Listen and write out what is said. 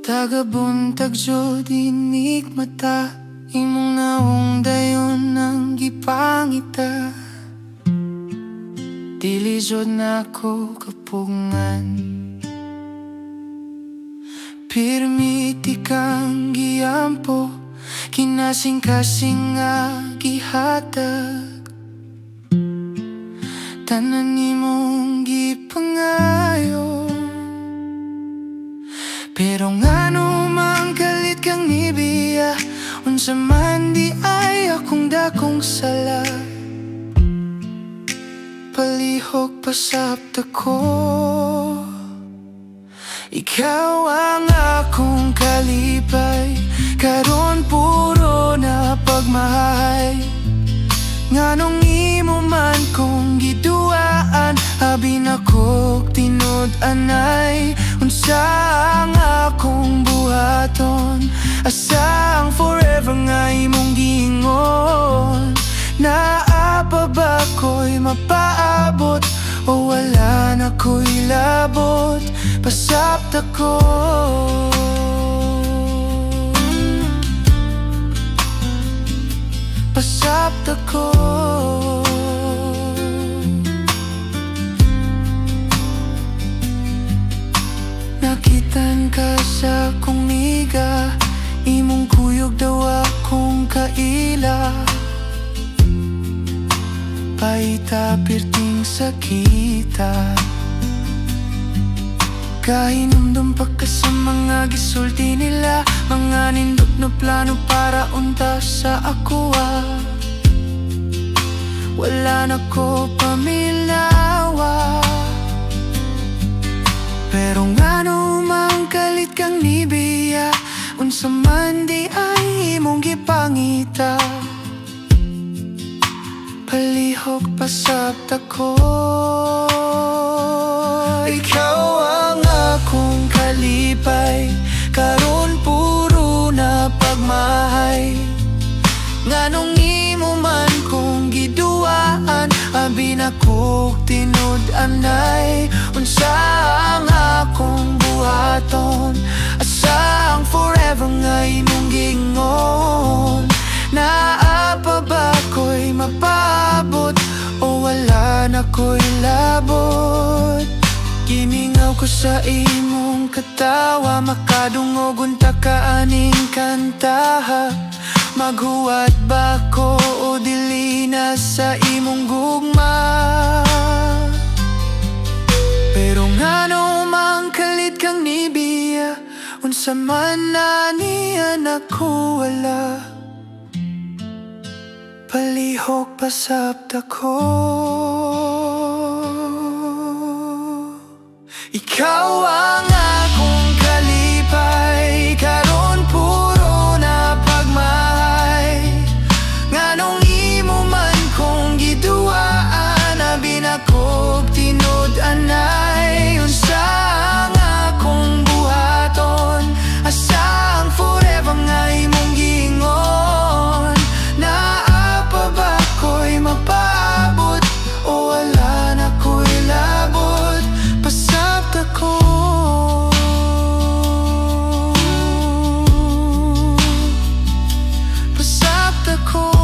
Tagabuntag jud inig mata, imong naong dayon ang gipangita. Dili jud nako kapungan, pirmiti kang giampo, kinasing-kasing nga gihatag. Tanan nimong gipangayo, pero ngano man kalit kang nibiya, unsa man di ay akong dakong sala. Palihog pasabta ko, ikaw ang akong kalipay, karon puro na pagmahay. Nganong imo man kong giduaan, abi na kog tinud-anay. Unsa ang akong buhaton, asa ang forever nga imong giingon. Naapa ba ko'y mapaabot, o wala na ko'y labot? Pasabta ko, pasabta ko. Nakitan ka sa akong miga, imong kuyog daw akong kaila. Paita pirting sakita, kahinumdum pa ka sa mga gisulti nila, mga nindot na plano para unta sa akuha. Wala na ko pamilawa, pero ngano man kalit kang nibiya, unsa man di ay imong gipangita. Palihog pasabta ko, ikaw ang akong kalipay, karon puro na pagmahay. Nganong imo man kong giduaan, abi na kog tinud-anay. Unsa ang akong buhaton, asa ang forever nga imong gingon. Naapa ba ko'y mapaabot, o wala na ko'y labot? Gimingaw ko sa imong katawa, makadungog unta ka aning kantaha. Maghuwat ba ko o dili na sa imong gugma? Pero ngano man kalit kang nibiya, unsa man na niya ako wala. Palihog pasabta ko, ikaw ang akong kalipay, karon puro na pagmahay. Nganong imo man kong giduaan, abi na kog tinud-anay. Unsa ang akong buhaton, asa ang forever nga imong gingon. Naapa ko'y mapaabot, o wala na ko'y labot? Pasabta ko, pasabta ko.